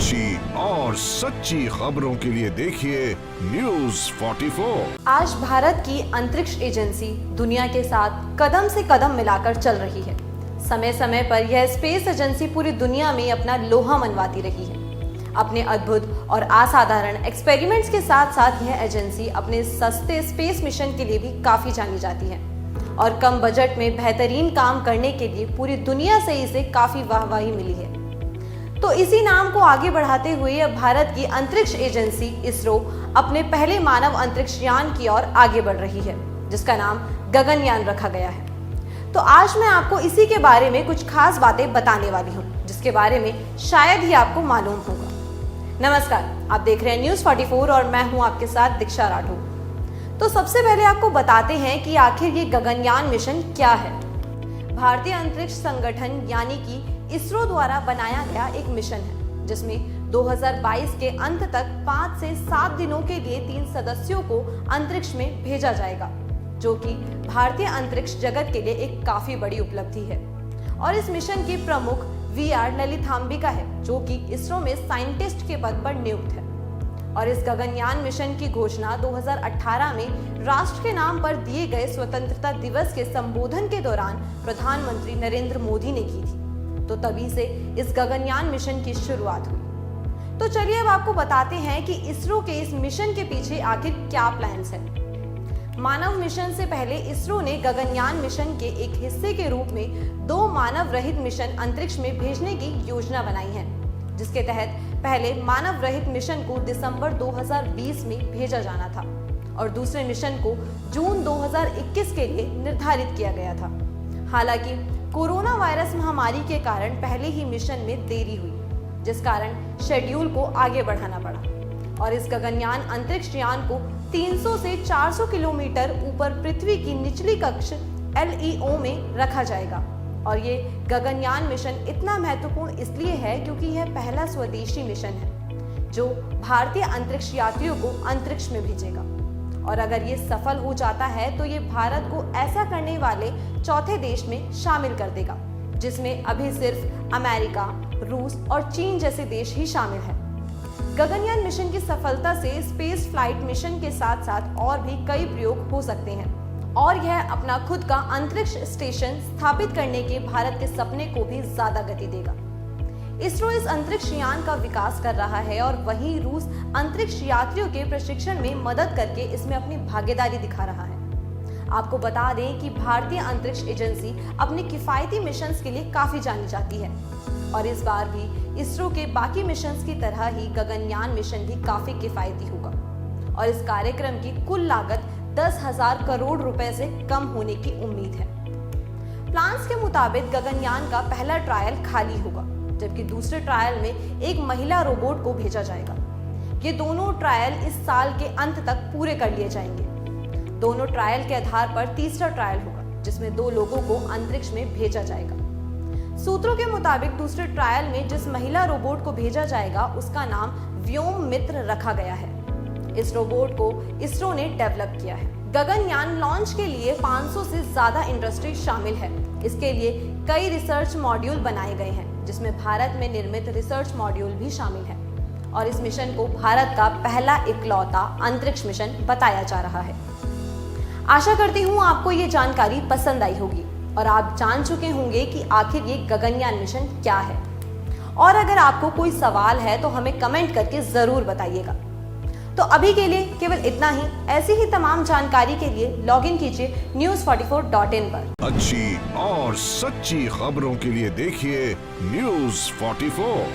अच्छी और सच्ची खबरों के लिए देखिए न्यूज़ 44। आज भारत की अंतरिक्ष एजेंसी दुनिया के साथ कदम से कदम मिलाकर चल रही है। समय समय पर यह स्पेस एजेंसी पूरी दुनिया में अपना लोहा मनवाती रही है। अपने अद्भुत और असाधारण एक्सपेरिमेंट्स के साथ साथ यह एजेंसी अपने सस्ते स्पेस मिशन के लिए भी काफी जानी जाती है और कम बजट में बेहतरीन काम करने के लिए पूरी दुनिया से इसे काफी वाहवाही मिली है। तो इसी नाम को आगे बढ़ाते हुए अब भारत की अंतरिक्ष एजेंसी इसरो अपने पहले मानव अंतरिक्ष यान की ओर आगे बढ़ रही है, जिसका नाम गगनयान रखा गया है। तो आज मैं आपको इसी के बारे में कुछ खास बातें बताने वाली हूँ, जिसके बारे में शायद ही आपको मालूम होगा। नमस्कार, आप देख रहे हैं न्यूज़ 44 और मैं हूँ आपके साथ दीक्षा राठौर। तो सबसे पहले आपको बताते हैं कि आखिर ये गगनयान मिशन क्या है। भारतीय अंतरिक्ष संगठन यानी कि इसरो द्वारा बनाया गया एक मिशन है, जिसमें 2022 के अंत तक 5 से 7 दिनों के लिए 3 सदस्यों को अंतरिक्ष में भेजा जाएगा, जो कि भारतीय अंतरिक्ष जगत के लिए एक काफी बड़ी उपलब्धि है। और इस मिशन के प्रमुख वी.आर. ललिथाम्बिका है, जो कि इसरो में साइंटिस्ट के पद पर नियुक्त है। और इस गगनयान मिशन की घोषणा 2018 में राष्ट्र के नाम पर दिए गए स्वतंत्रता दिवस के संबोधन के दौरान प्रधानमंत्री नरेंद्र मोदी ने की थी। तो तभी से इस गगनयान मिशन की शुरुआत हुई। तो चलिए अब आपको बताते हैं कि इसरो के इस मिशन के पीछे आखिर क्या प्लान्स हैं। मानव मिशन से पहले इसरो ने गगनयान मिशन के एक हिस्से के रूप में 2 मानव रहित मिशन अंतरिक्ष में भेजने की योजना बनाई है, जिसके तहत पहले मानव रहित मिशन को दिसंबर 2020 में भेजा जाना था और दूसरे मिशन को जून 2021 के लिए निर्धारित किया गया था। हालांकि कोरोना वायरस महामारी के कारण पहले ही मिशन में देरी हुई, जिस कारण शेड्यूल को आगे बढ़ाना पड़ा और इस गगनयान अंतरिक्ष यान को 300 से 400 किलोमीटर ऊपर पृथ्वी की निचली कक्ष LEO में रखा जाएगा। और ये गगनयान मिशन इतना महत्वपूर्ण इसलिए है क्योंकि यह पहला स्वदेशी मिशन है जो भारतीय अंतरिक्ष यात्रियों को अंतरिक्ष में भेजेगा। और अगर ये सफल हो जाता है तो ये भारत को ऐसा करने वाले चौथे देश में शामिल कर देगा, जिसमें अभी सिर्फ अमेरिका, रूस और चीन जैसे देश ही शामिल हैं। गगनयान मिशन की सफलता से स्पेस फ्लाइट मिशन के साथ साथ और भी कई प्रयोग हो सकते हैं और यह अपना खुद का अंतरिक्ष स्टेशन स्थापित करने के भारत के सपने को भी ज्यादा गति देगा। इसरो इस अंतरिक्ष यान का विकास कर रहा है और वहीं रूस अंतरिक्ष यात्रियों के प्रशिक्षण में मदद करके इसमें अपनी भागीदारी दिखा रहा है। आपको बता दें कि भारतीय अंतरिक्ष एजेंसी अपने किफायती मिशंस के लिए काफी जानी जाती है और इस बार भी इसरो के बाकी मिशंस की तरह ही गगनयान मिशन भी काफी किफायती होगा और इस कार्यक्रम की कुल लागत 10,000 करोड़ रुपए से कम होने की उम्मीद है। प्लान्स के मुताबिक गगनयान का पहला ट्रायल खाली होगा, जबकि दूसरे ट्रायल में एक महिला रोबोट को भेजा जाएगा। ये दोनों ट्रायल इस साल के अंत तक पूरे कर लिए जाएंगे। दोनों ट्रायल के आधार पर तीसरा ट्रायल होगा, जिसमें 2 लोगों को अंतरिक्ष में भेजा जाएगा। सूत्रों के मुताबिक दूसरे ट्रायल में जिस महिला रोबोट को भेजा जाएगा उसका नाम व्योम मित्र रखा गया है। इस रोबोट को इसरो ने डेवलप किया है। गगनयान लॉन्च के लिए 500 से ज्यादा इंडस्ट्री शामिल है। इसके लिए कई रिसर्च मॉड्यूल बनाए गए हैं, जिसमें भारत में निर्मित रिसर्च मॉड्यूल भी शामिल है और इस मिशन को भारत का पहला इकलौता अंतरिक्ष मिशन बताया जा रहा है। आशा करती हूँ आपको ये जानकारी पसंद आई होगी और आप जान चुके होंगे कि आखिर ये गगनयान मिशन क्या है। और अगर आपको कोई सवाल है तो हमें कमेंट करके जरूर बताइएगा। तो अभी के लिए केवल इतना ही। ऐसी ही तमाम जानकारी के लिए लॉग इन कीजिए news44.in पर। अच्छी और सच्ची खबरों के लिए देखिए न्यूज़ 44।